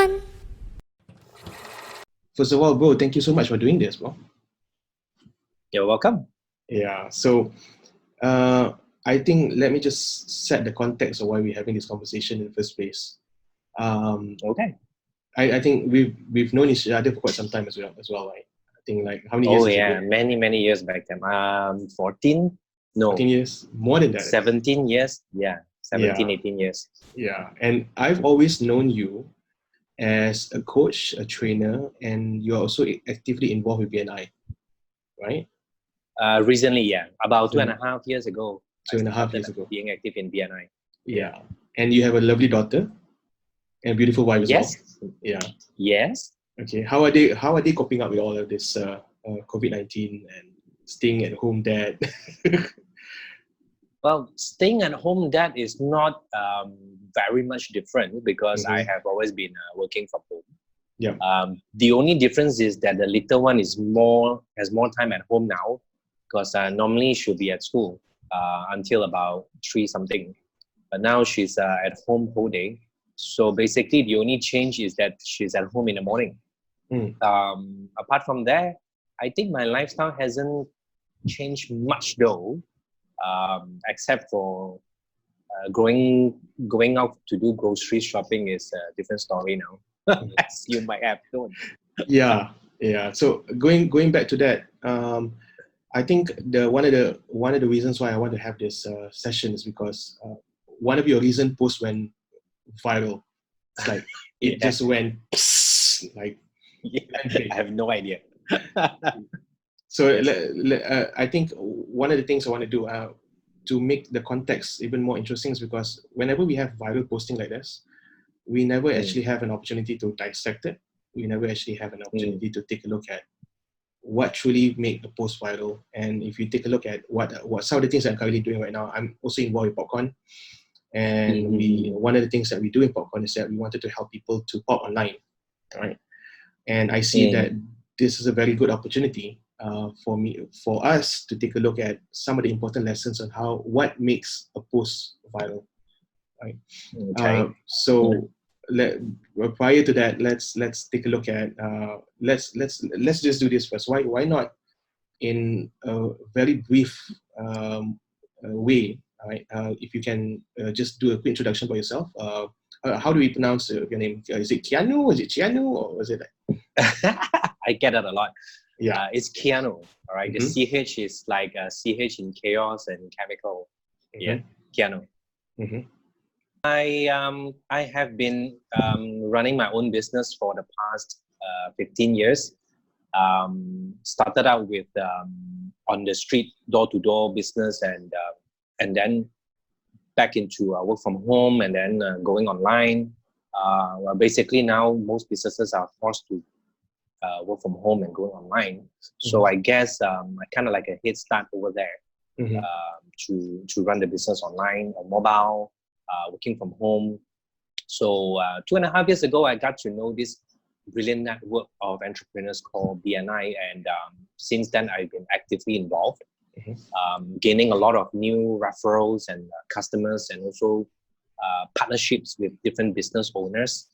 POPCON. First of all, bro, thank you so much for doing this, bro. You're welcome. Yeah, so I think let me just set the context of why we're having this conversation in the first place. Okay. I think we've known each other for quite some time as well, right? I think like how many years? Oh yeah, many years back then. 14? No. 14 years? More than that. 17 years? Yeah, 17, Yeah. 18 years. Yeah, and I've always known you as a coach, a trainer, and you're also actively involved with BNI, right? Recently, yeah. About 2.5 years ago. 2.5 years ago. Being active in BNI. Yeah. And you have a lovely daughter and a beautiful wife as well. Yeah. Yes. Okay. How are they coping up with all of this COVID-19 and staying at home dad? Well, staying at home dad is not very much different because I have always been working from home. Yeah. The only difference is that the little one has more time at home now because normally she'll be at school until about 3 something. But now she's at home whole day. So basically the only change is that she's at home in the morning. Apart from that, I think my lifestyle hasn't changed much though, except for going out to do grocery shopping is a different story now, as you might have known. Yeah. So going back to that, I think one of the reasons why I want to have this session is because one of your recent posts went viral. It's like it just went like. I have no idea. So I think one of the things I want to do to make the context even more interesting is because whenever we have viral posting like this, we never actually have an opportunity to dissect it. We never actually have an opportunity to take a look at what truly made the post viral. And if you take a look at what some of the things I'm currently doing right now, I'm also involved in POPCON. And one of the things that we do in POPCON is that we wanted to help people to pop online, right? And I see that this is a very good opportunity for us to take a look at some of the important lessons on what makes a post viral, right? Okay. Prior to that, let's take a look at let's just do this first. Why not in a very brief way, right? If you can just do a quick introduction by yourself. How do we pronounce your name? Is it Cheanu? Is it Cheanu? Or is it like? I get that a lot. Yeah. It's Cheanu, all right? The CH is like CH in chaos and chemical. Yeah, Cheanu. I have been running my own business for the past 15 years. Started out with on the street, door-to-door business, and then back into work from home, and then going online. Basically now most businesses are forced to work from home and going online. So I guess I kind of like a head start over there to run the business online on mobile, working from home. So 2.5 years ago, I got to know this brilliant network of entrepreneurs called BNI, and since then I've been actively involved, gaining a lot of new referrals and customers, and also partnerships with different business owners.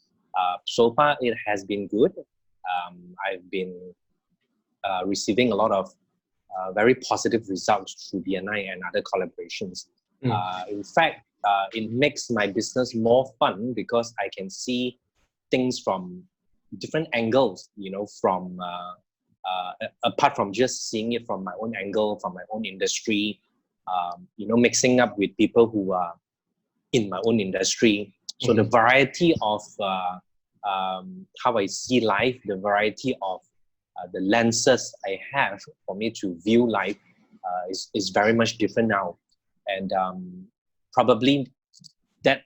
So far, it has been good. I've been receiving a lot of very positive results through BNI and other collaborations. In fact, it makes my business more fun because I can see things from different angles, from apart from just seeing it from my own angle, from my own industry, mixing up with people who are in my own industry. So the variety of how I see life, the variety of the lenses I have for me to view life is very much different now. And probably that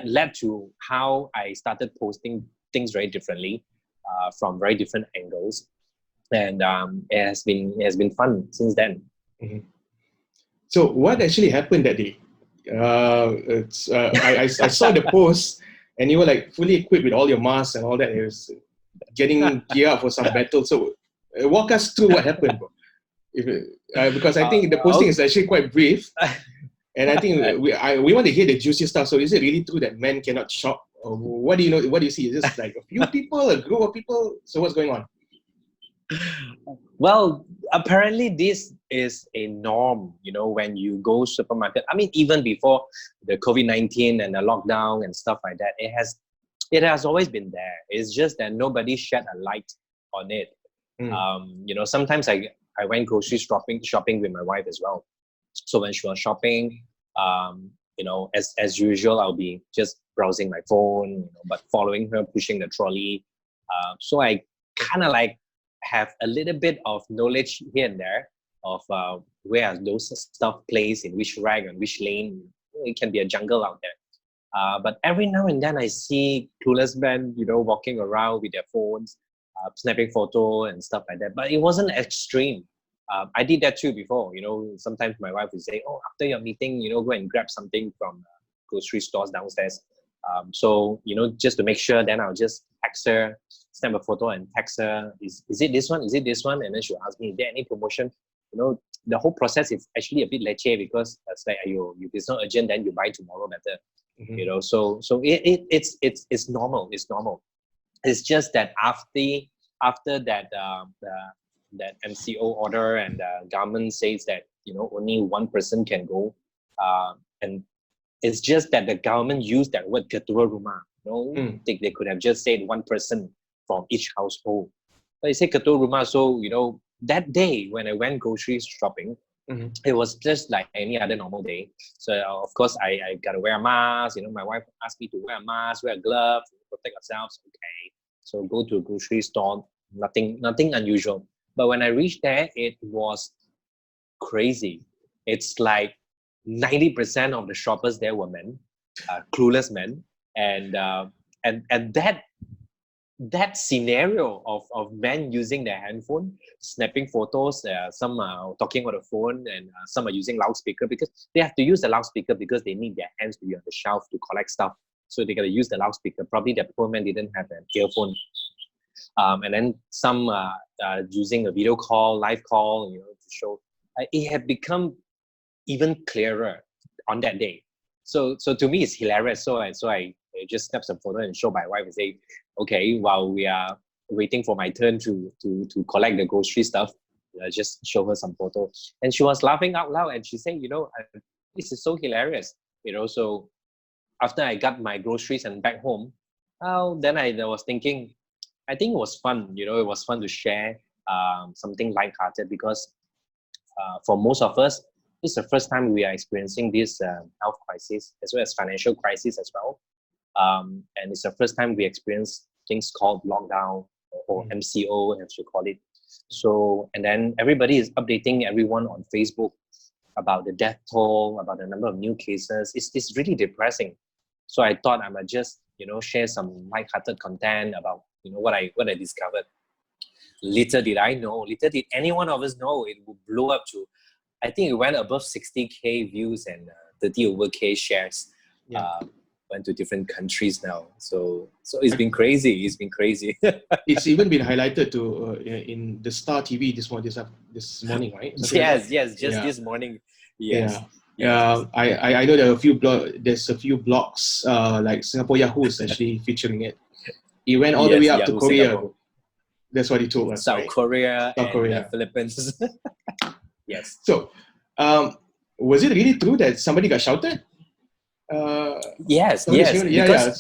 led to how I started posting things very differently from very different angles. And it has been fun since then. So what actually happened that day? I saw the post, and you were like fully equipped with all your masks and all that. It was getting gear up for some battle. So walk us through what happened, bro. Because I think the posting is actually quite brief, and I think we want to hear the juicy stuff. So is it really true that men cannot shop what do you know? What do you see? Is this like a few people, a group of people? So what's going on? Well, apparently this is a norm, when you go supermarket. I mean, even before the COVID-19 and the lockdown and stuff like that, it has always been there. It's just that nobody shed a light on it. Sometimes I went grocery shopping with my wife as well. So when she was shopping, as usual, I'll be just browsing my phone, but following her, pushing the trolley. So I kind of like have a little bit of knowledge here and there of where those stuff placed in which rack and which lane. It can be a jungle out there. But every now and then I see clueless men, walking around with their phones, snapping photo and stuff like that. But it wasn't extreme. I did that too before. Sometimes my wife would say, "Oh, after your meeting, go and grab something from grocery stores downstairs." So just to make sure, then I'll just text her, snap a photo and text her. Is it this one? Is it this one? And then she'll ask me, "Is there any promotion?" The whole process is actually a bit leche because it's like, if it's not urgent, then you buy tomorrow better. So it's normal. It's normal. It's just that after that that MCO order and the government says that only one person can go, and it's just that the government used that word ketua rumah. They could have just said one person from each household. But they say ketua rumah, so that day when I went grocery shopping, it was just like any other normal day. So of course I gotta wear a mask. My wife asked me to wear a mask, wear a glove, protect ourselves. Okay, so go to a grocery store. Nothing unusual. But when I reached there, it was crazy. It's like 90% of the shoppers there were men, clueless men, and that scenario of men using their handphone, snapping photos. Some are talking on the phone, and some are using loudspeaker because they have to use the loudspeaker because they need their hands to be on the shelf to collect stuff. So they gotta use the loudspeaker. Probably the poor man didn't have an earphone. And then some using a video call, live call, to show. It had become even clearer on that day. So to me, it's hilarious. So I just snap some photo and show my wife and say, okay, while we are waiting for my turn to collect the grocery stuff, just show her some photo. And she was laughing out loud and she said, this is so hilarious. So after I got my groceries and back home, then I was thinking, I think it was fun. It was fun to share something lighthearted because for most of us, this is the first time we are experiencing this health crisis as well as financial crisis as well. And it's the first time we experience things called lockdown or MCO, as you call it. So, and then everybody is updating everyone on Facebook about the death toll, about the number of new cases. It's really depressing. So I thought I might just, share some lighthearted content about, what I discovered. Little did I know, little did any one of us know, it would blow up to, I think it went above 60K views and 30 over K shares. Went to different countries now. So it's been crazy. It's been crazy. It's even been highlighted to in the Star TV this morning, right? Yes, this morning. Yes. Yeah. I know there are there's a few blogs like Singapore Yahoo is actually featuring it. It went all the way up Yahoo to Korea. Singapore. That's what he told us. South right? Korea South and Korea. Philippines. Yes. So, was it really true that somebody got shouted? Yes.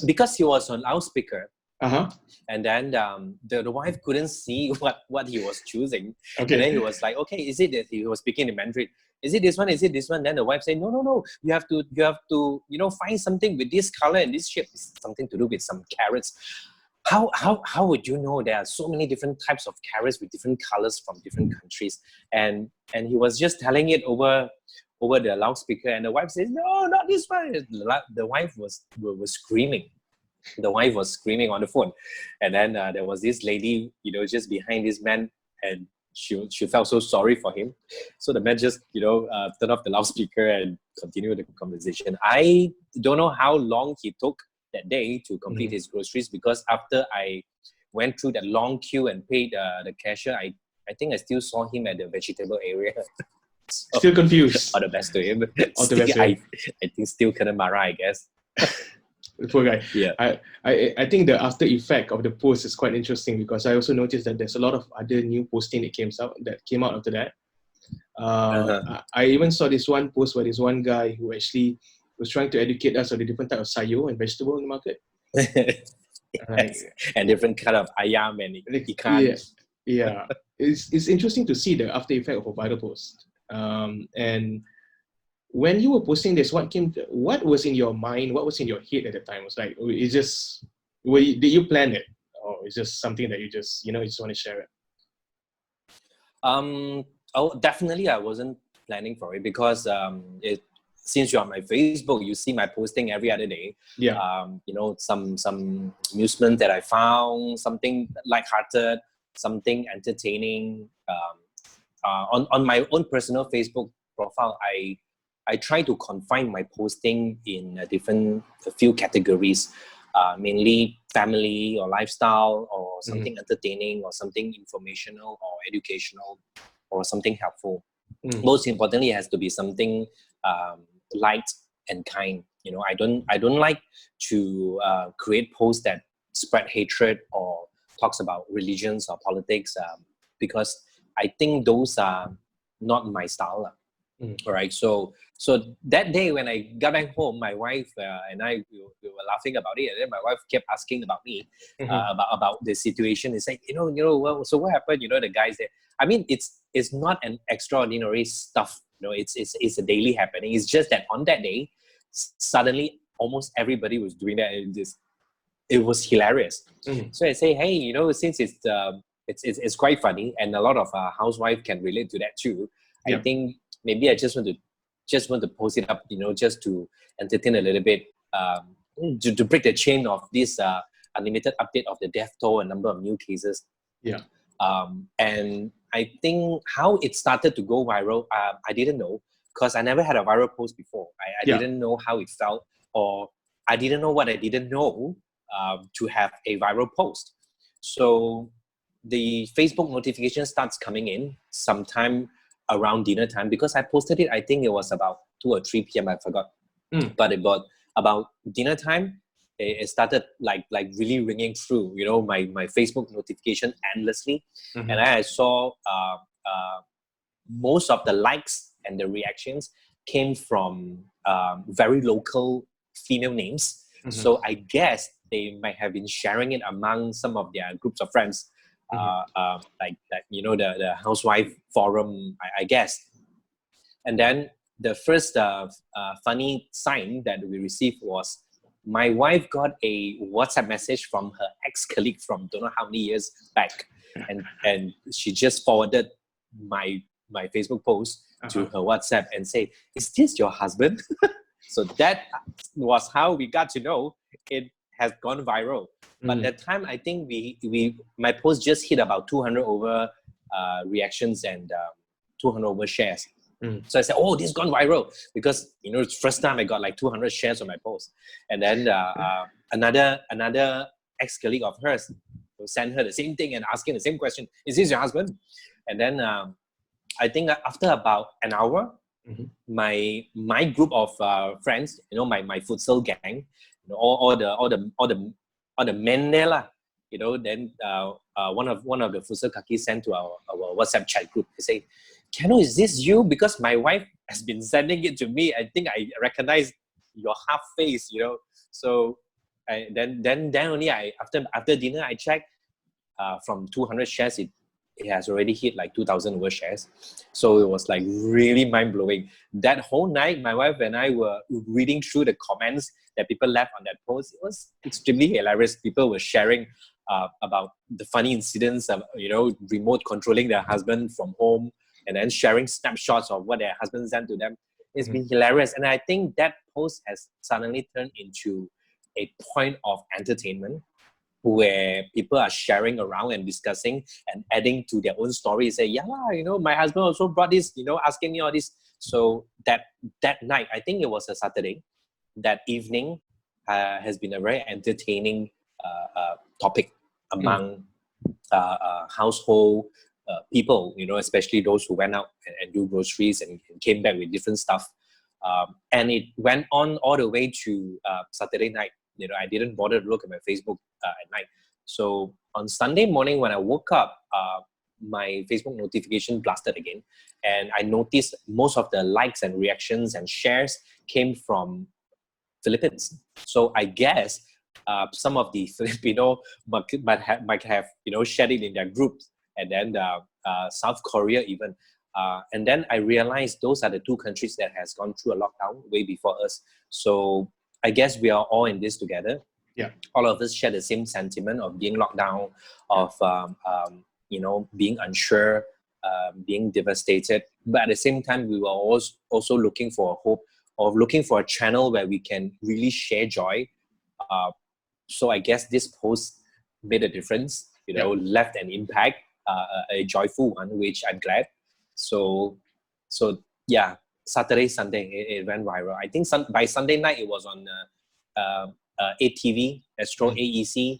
Because he was on loudspeaker. And then the wife couldn't see what he was choosing. Okay. And then he was like, okay, is it that he was speaking in Mandarin? Is it this one? Is it this one? Then the wife said, no. You have to find something with this color and this shape. It's something to do with some carrots. How would you know there are so many different types of carrots with different colors from different countries? And he was just telling it over the loudspeaker, and the wife says, no, not this one. The wife was screaming. The wife was screaming on the phone. And then there was this lady, just behind this man, and she felt so sorry for him. So the man just, turned off the loudspeaker and continued the conversation. I don't know how long he took that day to complete his groceries, because after I went through that long queue and paid the cashier, I think I still saw him at the vegetable area. So, still confused. All the best to him. All the best to him. I think still kena marah, I guess. Poor guy. Yeah. I think the after effect of the post is quite interesting because I also noticed that there's a lot of other new posting that came out after that. I even saw this one post where this one guy who actually was trying to educate us on the different type of sayo and vegetable in the market. Yes. And different kind of ayam and ikan. Yeah. It's interesting to see the after effect of a viral post. And when you were posting this, what was in your mind? What was in your head at the time? It was like, it's just, did you plan it? Or it's just something that you just want to share it? Oh, definitely I wasn't planning for it because since you're on my Facebook, you see my posting every other day. Yeah. Some amusement that I found, something lighthearted, something entertaining. On my own personal Facebook profile, I try to confine my posting in a few categories, mainly family or lifestyle or something entertaining or something informational or educational or something helpful. Most importantly, it has to be something light and kind. I don't like to create posts that spread hatred or talks about religions or politics because I think those are not my style. All right. So that day when I got back home, my wife and I we were laughing about it, and then my wife kept asking about me about the situation. It's like well, so what happened? The guys there. I mean, it's not an extraordinary stuff. It's a daily happening. It's just that on that day, suddenly almost everybody was doing that. And it was hilarious. So I say, hey, since it's quite funny, and a lot of housewives can relate to that too. I think maybe I just want to post it up, just to entertain a little bit, to break the chain of this unlimited update of the death toll and number of new cases. Yeah. And I think how it started to go viral, I didn't know because I never had a viral post before. I didn't know how it felt, or I didn't know what I didn't know to have a viral post. So the Facebook notification starts coming in sometime around dinner time because I posted it. I think it was about 2 or 3 p.m. I forgot, but about dinner time. It started like really ringing through, my Facebook notification endlessly, and I saw most of the likes and the reactions came from very local female names. So I guess they might have been sharing it among some of their groups of friends. Like the housewife forum, I guess. And then the first funny sign that we received was my wife got a WhatsApp message from her ex-colleague from don't know how many years back, and she just forwarded my Facebook post to her WhatsApp and say, "Is this your husband?" So that was how we got to know it has gone viral. But at that time, I think my post just hit about 200 over reactions and 200 over shares. So I said, "Oh, this has gone viral," because it's first time I got like 200 shares on my post. And then another ex-colleague of hers sent her the same thing and asking the same question: "Is this your husband?" And then I think after about an hour, my group of friends, my futsal gang, all the men there lah, then one of the futsal kakis sent to our WhatsApp chat group. They say, "Cheanu, is this you? Because my wife has been sending it to me. I think I recognize your half face, So then only after dinner I checked from 200 shares it has already hit like 2,000 over shares. So it was like really mind-blowing. That whole night, my wife and I were reading through the comments that people left on that post. It was extremely hilarious. People were sharing about the funny incidents of, remote controlling their husband from home and then sharing snapshots of what their husband sent to them. It's been hilarious. And I think that post has suddenly turned into a point of entertainment where people are sharing around and discussing and adding to their own story. Say, yeah, my husband also brought this, asking me all this. So that night, I think it was a Saturday, that evening has been a very entertaining topic among household people, especially those who went out and do groceries and came back with different stuff. And it went on all the way to Saturday night. I didn't bother to look at my Facebook at night. So on Sunday morning when I woke up, my Facebook notification blasted again, and I noticed most of the likes and reactions and shares came from Philippines. So I guess some of the Filipino might have shared it in their groups, and then South Korea even. And then I realized those are the two countries that has gone through a lockdown way before us. So I guess we are all in this together. Yeah. All of us share the same sentiment of being locked down, of being unsure, being devastated. But at the same time, we were also looking for hope, or looking for a channel where we can really share joy. So I guess this post made a difference, left an impact, a joyful one, which I'm glad. So yeah, Saturday, Sunday, it went viral. I think by Sunday night, it was on ATV, Astro AEC.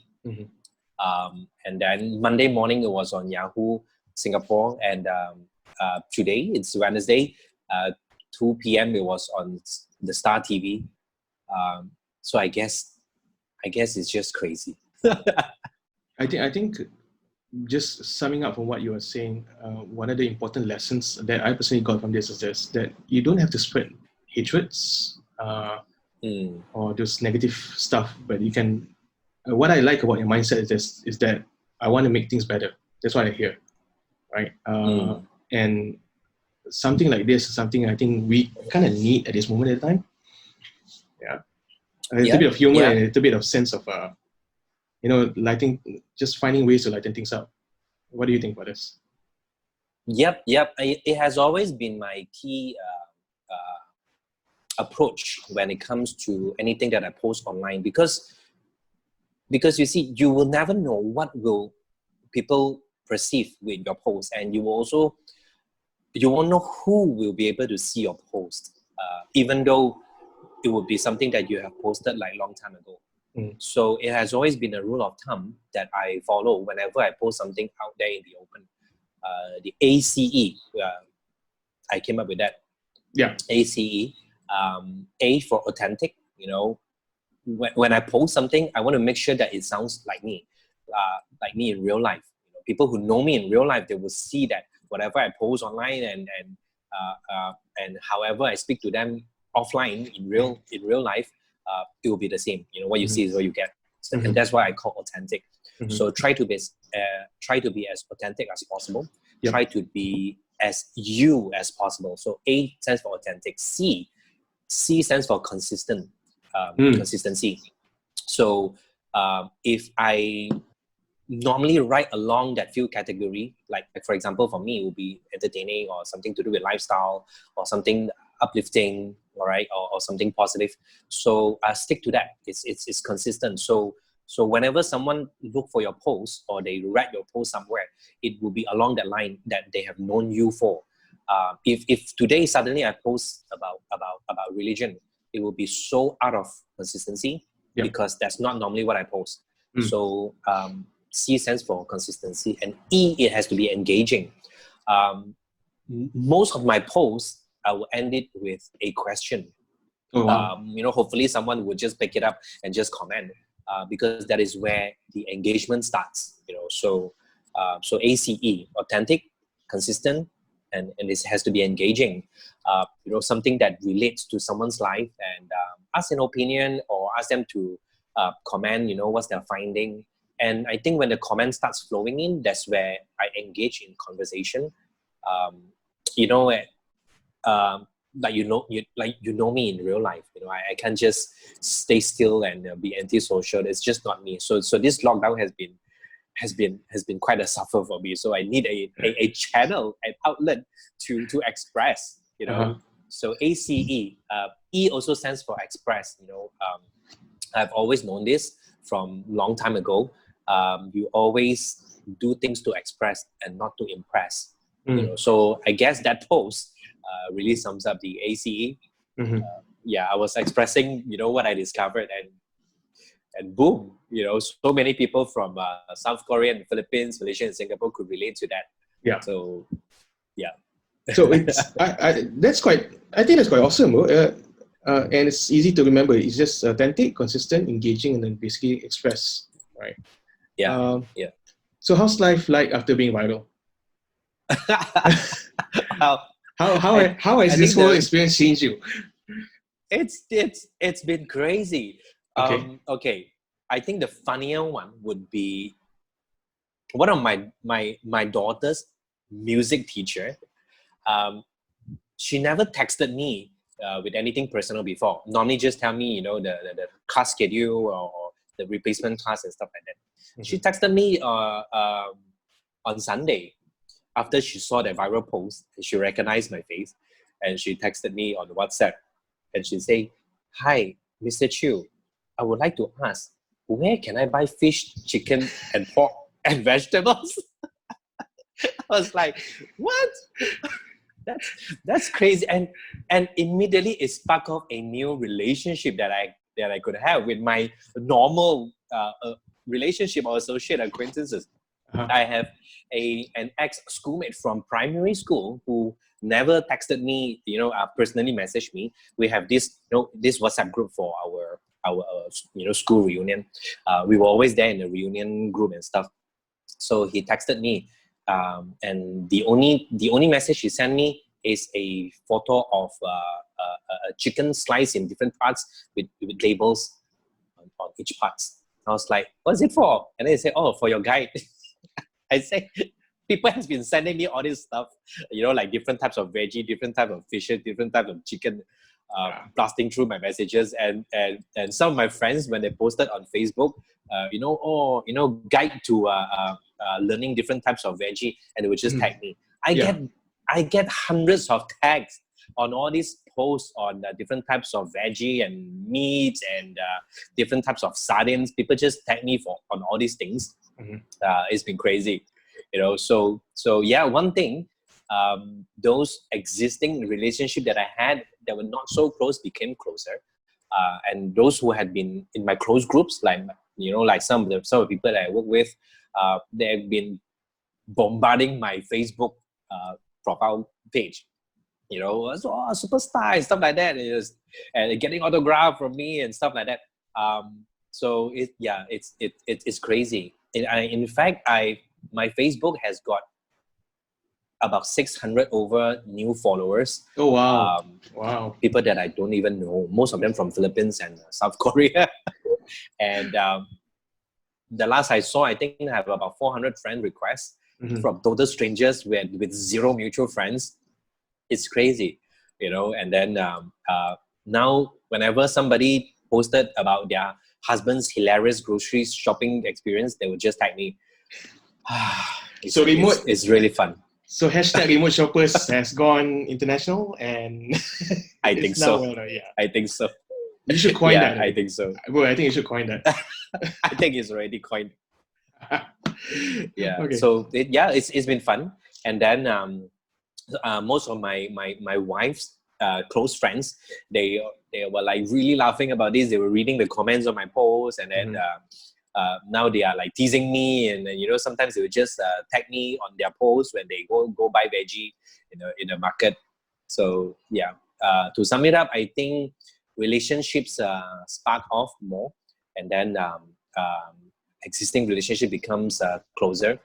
And then Monday morning, it was on Yahoo Singapore. And today, it's Wednesday, 2 p.m., it was on the Star TV. So I guess it's just crazy. I think just summing up from what you were saying, one of the important lessons that I personally got from this is this, that you don't have to spread hatreds or those negative stuff, but you can, what I like about your mindset is that I want to make things better. That's what I hear, right? And something like this is something I think we kind of need at this moment in time. Yeah. A little bit of humor and a little bit of sense of, just finding ways to lighten things up. What do you think about this? Yep. It has always been my key approach when it comes to anything that I post online, because you see, you will never know what will people perceive with your post, and you won't know who will be able to see your post, even though it would be something that you have posted like long time ago. So it has always been a rule of thumb that I follow whenever I post something out there in the open. The ACE, I came up with that. Yeah. ACE, A for authentic. When I post something, I want to make sure that it sounds like me in real life. People who know me in real life, they will see that whatever I post online and however I speak to them offline in real life, it will be the same. What you see is what you get, and that's why I call authentic. So try to be as authentic as possible. Yep. Try to be as you as possible. So A stands for authentic. C stands for consistent. Consistency. So if I normally write along that few category, like for example, for me, it would be entertaining or something to do with lifestyle or something uplifting, all right, or something positive. So I stick to that. It's consistent. So whenever someone look for your post or they read your post somewhere, it will be along that line that they have known you for. If today suddenly I post about religion, it will be so out of consistency because that's not normally what I post. So C stands for consistency, and E, it has to be engaging. Most of my posts, I will end it with a question. Oh, wow. Hopefully someone would just pick it up and just comment, because that is where the engagement starts. So ACE, authentic, consistent, and this has to be engaging. Something that relates to someone's life, and ask an opinion or ask them to comment. What's their finding. And I think when the comment starts flowing in, that's where I engage in conversation. Like you know me in real life. I can't just stay still and be antisocial. It's just not me. So this lockdown has been quite a suffer for me. So I need a channel, an outlet to express. So ACE, E also stands for express. I've always known this from long time ago. You always do things to express and not to impress. So I guess that post really sums up the ACE. I was expressing, what I discovered, and boom, so many people from South Korea and Philippines, Malaysia and Singapore could relate to that. Yeah. So, yeah. So it's I think that's quite awesome. and it's easy to remember. It's just authentic, consistent, engaging, and then basically express, right? Yeah, yeah. So how's life like after being viral? Well, How has I this think whole experience changed you? it's been crazy. Okay. Okay, I think the funnier one would be one of my daughter's music teacher. Um, she never texted me with anything personal before. Normally, just tell me, the class schedule or the replacement class and stuff like that. She texted me on Sunday after she saw that viral post. And she recognized my face, and she texted me on WhatsApp, and she said, "Hi, Mr. Chew. I would like to ask, where can I buy fish, chicken, and pork and vegetables?" I was like, "What? That's crazy." And immediately it sparked off a new relationship that I could have with my normal relationship or associate acquaintances. Uh-huh. I have an ex schoolmate from primary school who never texted me, personally messaged me. We have this WhatsApp group for our school reunion. We were always there in the reunion group and stuff. So he texted me, and the only message he sent me is a photo of a chicken slice in different parts with labels on each parts. I was like, "What's it for?" And then he said, "Oh, for your guide." I say, people has been sending me all this stuff, like different types of veggie, different types of fishes, different types of chicken, blasting through my messages, and some of my friends, when they posted on Facebook, guide to learning different types of veggie, and they would just tag me. I get hundreds of tags on all these posts on different types of veggie and meats and different types of sardines. People just tag me on all these things. It's been crazy, So yeah, one thing, those existing relationship that I had that were not so close became closer, and those who had been in my close groups, like some of the people that I work with, they've been bombarding my Facebook profile page. Superstar and stuff like that, and getting autograph from me and stuff like that. So it's crazy. In fact, my Facebook has got about 600 over new followers. Oh wow! Wow. People that I don't even know. Most of them from Philippines and South Korea. And the last I saw, I think I have about 400 friend requests from total strangers with zero mutual friends. It's crazy, And then now, whenever somebody posted about their husband's hilarious grocery shopping experience, they would just tag me. It's really fun. So hashtag remote shoppers has gone international, and I think so. I think so. You should coin that. I think so. Well, I think you should coin that. I think it's already coined. Yeah. Okay. So it's been fun, and then most of my wife's close friends, they were like really laughing about this. They were reading the comments on my posts, and then now they are like teasing me, and sometimes they would just tag me on their posts when they go buy veggie in the market. So yeah, to sum it up, I think relationships spark off more, and then existing relationship becomes closer.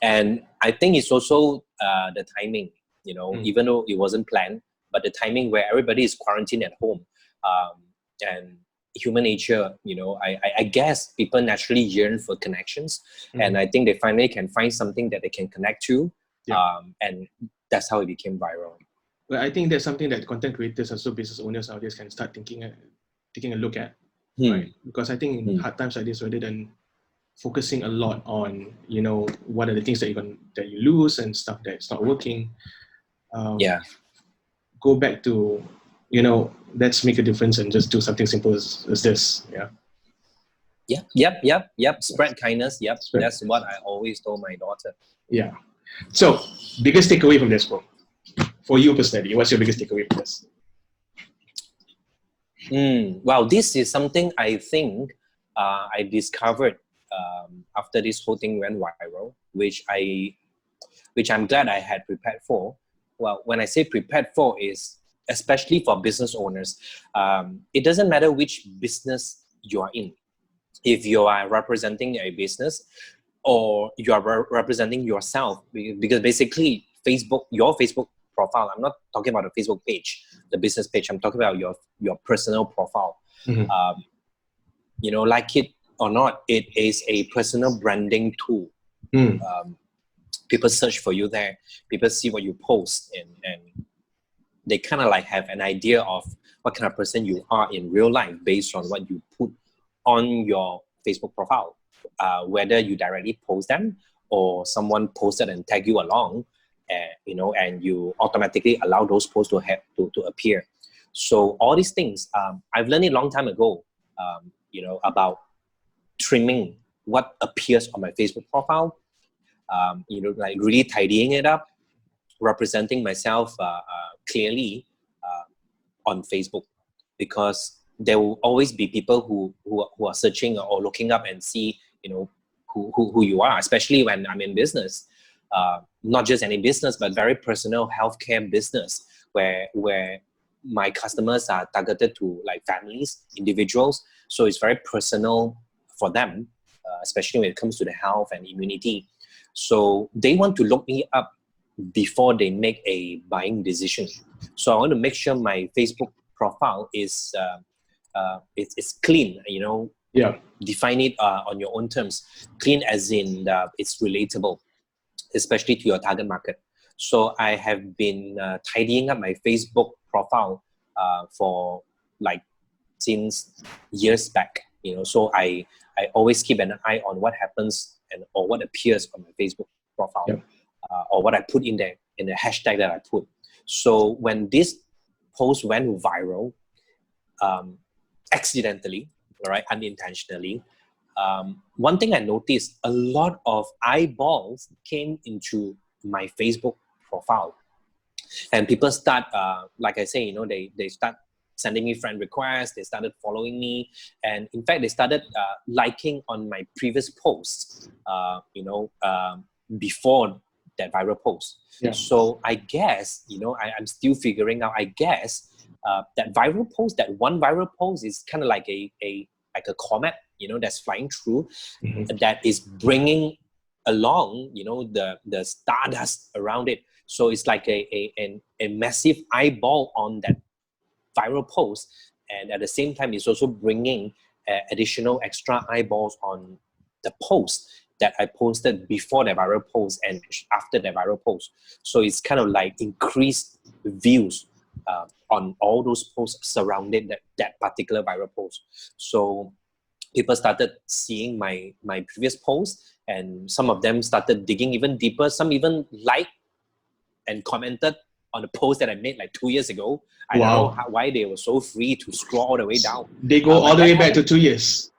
And I think it's also the timing, even though it wasn't planned, but the timing where everybody is quarantined at home, and human nature, I guess people naturally yearn for connections, and I think they finally can find something that they can connect to, and that's how it became viral. Well, I think that's something that content creators, also business owners nowadays, can start taking a look at, right? Because I think in hard times like this, rather than focusing a lot on what are the things that you lose and stuff that's not working, go back to let's make a difference and just do something simple as this. Yep. Spread kindness. That's what I always told my daughter. Yeah. So, biggest takeaway from this, bro, for you personally, what's your biggest takeaway from this? Wow, this is something I think I discovered after this whole thing went viral, which I'm glad I had prepared for. Well, when I say prepared for, is especially for business owners. It doesn't matter which business you are in. If you are representing a business or you are representing yourself, because basically your Facebook profile, I'm not talking about the Facebook page, the business page, I'm talking about your personal profile. You know, like it or not, it is a personal branding tool. People search for you there, people see what you post, and they kind of like have an idea of what kind of person you are in real life based on what you put on your Facebook profile, whether you directly post them or someone posted and tag you along, you know, and you automatically allow those posts to appear. So all these things, I've learned it a long time ago, you know, about trimming what appears on my Facebook profile, you know, like really tidying it up, representing myself clearly on Facebook, because there will always be people who are searching or looking up and see, you know, who you are, especially when I'm in business, not just any business, but very personal healthcare business, where my customers are targeted to like families, individuals. So it's very personal for them, especially when it comes to the health and immunity. So they want to look me up before they make a buying decision. So I want to make sure my Facebook profile is it's clean, you know. Define it on your own terms. Clean as in it's relatable, especially to your target market. So I have been tidying up my Facebook profile for like since years back, you know. So I always keep an eye on what happens or what appears on my Facebook profile, or what I put in there, in the hashtag that I put. So when this post went viral, accidentally, all right, unintentionally, one thing I noticed, a lot of eyeballs came into my Facebook profile, and people start, like I say, you know, they start sending me friend requests, they started following me, and in fact, they started liking on my previous posts, you know, before that viral post. So I guess, you know, I'm still figuring out, I guess, that viral post, that one viral post is kind of like a comet, you know, that's flying through, that is bringing along, you know, the stardust around it. So it's like a massive eyeball on that viral post, and at the same time, it's also bringing additional extra eyeballs on the post that I posted before the viral post and after the viral post. So it's kind of like increased views on all those posts surrounding that particular viral post. So people started seeing my previous posts, and some of them started digging even deeper. Some even liked and commented on the post that I made like 2 years ago. I don't know why they were so free to scroll all the way down. They go all the way back to 2 years.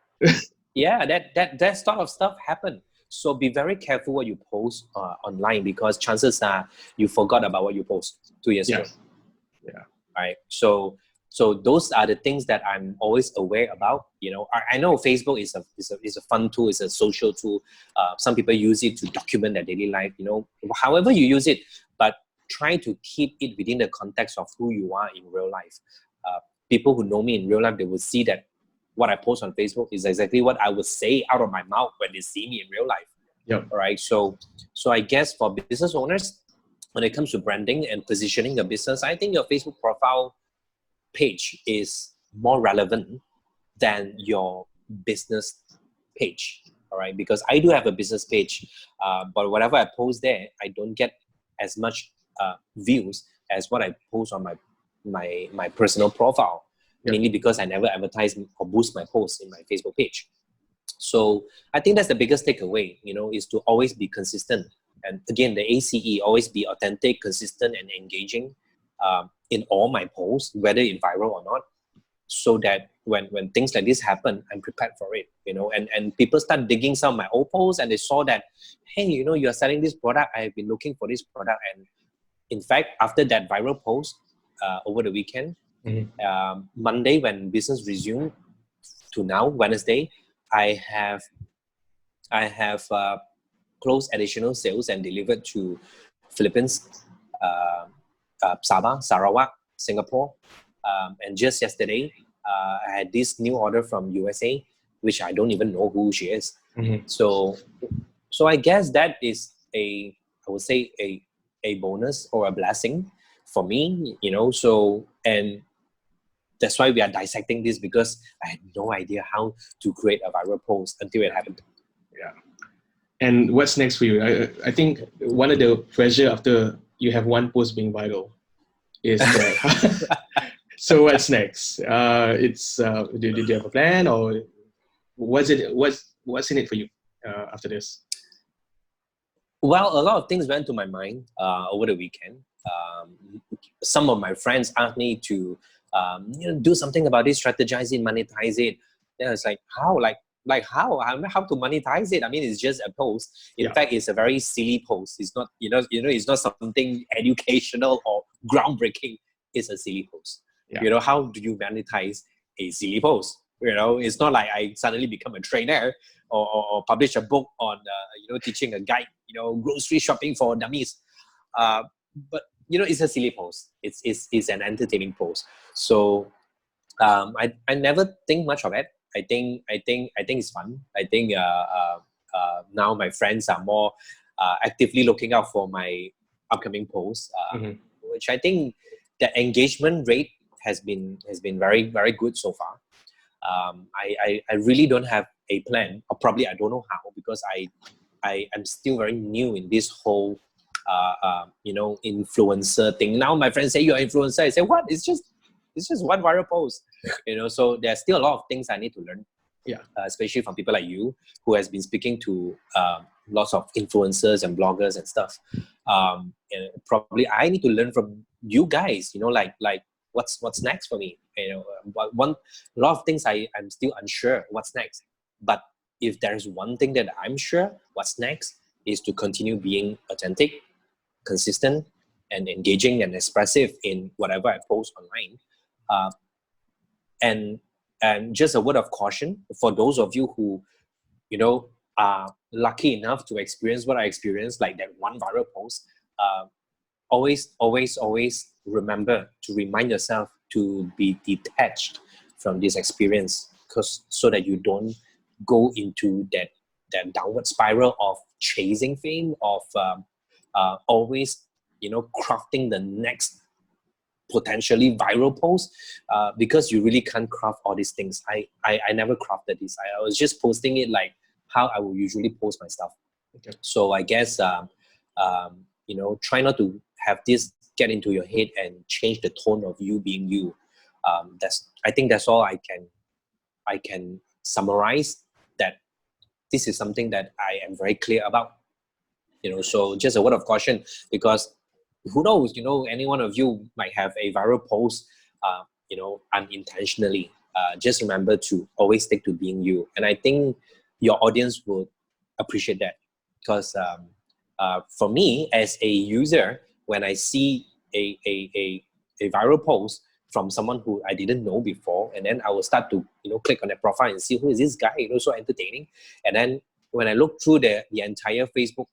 Yeah, that sort of stuff happened. So be very careful what you post online, because chances are you forgot about what you post 2 years ago. Yeah. All right. So those are the things that I'm always aware about. You know, I know Facebook is a fun tool, it's a social tool. Some people use it to document their daily life. You know, however you use it, but try to keep it within the context of who you are in real life. People who know me in real life, they will see that what I post on Facebook is exactly what I would say out of my mouth when they see me in real life. All right. So I guess for business owners, when it comes to branding and positioning your business, I think your Facebook profile page is more relevant than your business page. All right. Because I do have a business page, but whatever I post there, I don't get as much views as what I post on my personal profile. Mainly because I never advertise or boost my posts in my Facebook page. So I think that's the biggest takeaway, you know, is to always be consistent. And again, the ACE, always be authentic, consistent, and engaging in all my posts, whether it's viral or not, so that when things like this happen, I'm prepared for it, you know. And people start digging some of my old posts, and they saw that, hey, you know, you're selling this product. I've been looking for this product. And in fact, after that viral post over the weekend, Monday when business resumed to now, Wednesday, I have closed additional sales and delivered to Philippines, Sabah, Sarawak, Singapore. And just yesterday, I had this new order from USA, which I don't even know who she is. Mm-hmm. So I guess that is I would say a bonus or a blessing for me, so, and that's why we are dissecting this, because I had no idea how to create a viral post until it happened. Yeah. And what's next for you? I think one of the pressure after you have one post being viral is that. So what's next? Do you have a plan, or what's in it for you after this? Well, a lot of things went to my mind over the weekend. Some of my friends asked me to do something about it, strategize it, monetize it. Then I was like, how? Like how? How to monetize it? I mean, it's just a post. In fact, it's a very silly post. It's not, it's not something educational or groundbreaking. It's a silly post. Yeah. How do you monetize a silly post? It's not like I suddenly become a trainer or publish a book on, teaching a guide, grocery shopping for dummies. But, it's a silly post. It's an entertaining post. So I never think much of it. I think it's fun. I think now my friends are more actively looking out for my upcoming posts, which I think the engagement rate has been very, very good so far. I really don't have a plan, or probably I don't know how, because I am still very new in this whole influencer thing. Now my friends say you're an influencer. I say, what? It's just one viral post. So there's still a lot of things I need to learn. Yeah. Especially from people like you, who has been speaking to lots of influencers and bloggers and stuff. And probably I need to learn from you guys. Like what's next for me. A lot of things I'm still unsure what's next. But if there's one thing that I'm sure what's next is to continue being authentic, consistent, and engaging and expressive in whatever I post online. And just a word of caution for those of you who, are lucky enough to experience what I experienced, like that one viral post. Always remember to remind yourself to be detached from this experience, so that you don't go into that downward spiral of chasing fame, of always crafting the next potentially viral post, because you really can't craft all these things. I never crafted this. I was just posting it like how I would usually post my stuff. Okay. So I guess try not to have this get into your head and change the tone of you being you. I think that's all I can summarize. That this is something that I am very clear about. So just a word of caution, because who knows, any one of you might have a viral post, unintentionally. Just remember to always stick to being you. And I think your audience will appreciate that, because for me as a user, when I see a viral post from someone who I didn't know before, and then I will start to click on their profile and see who is this guy, so entertaining. And then when I look through the entire Facebook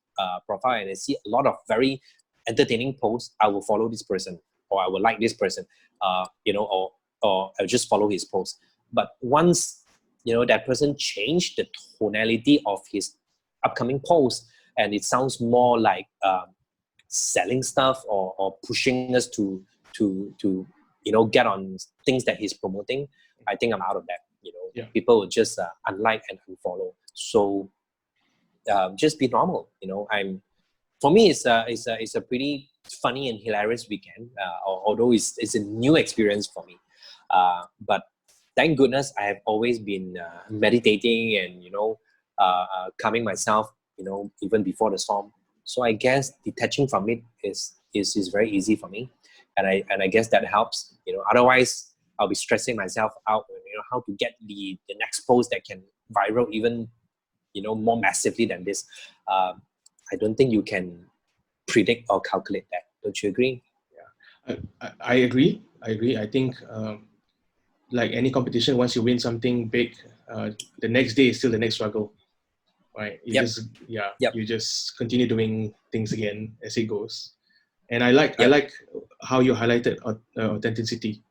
profile and I see a lot of very entertaining posts, I will follow this person, or I will like this person, or I'll just follow his post. But once that person changed the tonality of his upcoming post, and it sounds more like selling stuff or pushing us to get on things that he's promoting, I think I'm out of that. Yeah. People will just unlike and unfollow. So just be normal. For me, it's a pretty funny and hilarious weekend. Although it's a new experience for me. But thank goodness I have always been meditating and calming myself. Even before the storm. So I guess detaching from it is very easy for me, and I guess that helps. Otherwise I'll be stressing myself out. How to get the next post that can viral even more massively than this. I don't think you can predict or calculate that. Don't you agree? Yeah, I agree. I think like any competition, once you win something big, the next day is still the next struggle, right? You just continue doing things again as it goes. And I like Yep. how you highlighted authenticity.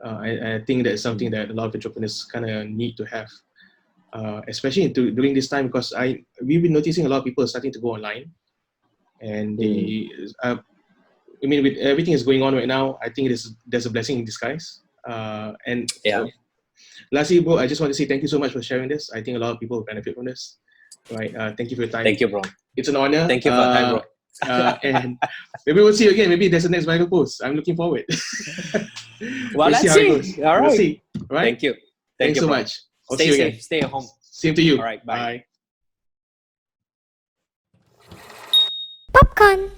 I think that's something that a lot of entrepreneurs kind of need to have, especially during this time, because we've been noticing a lot of people starting to go online, and I mean, with everything is going on right now, I think there's a blessing in disguise. Yeah. Lastly, bro, I just want to say thank you so much for sharing this. I think a lot of people will benefit from this. Right. Thank you for your time. Thank you, bro. It's an honor. Thank you for your time, bro. And maybe we'll see you again. Maybe there's a next viral post. I'm looking forward. Well, We'll see let's how it see. goes. All right. We'll see. All right. Thank you. Thanks you, so bro. much. I'll Stay see you safe. again. Stay at home. Same to you. All right. Bye. Bye. Popcorn.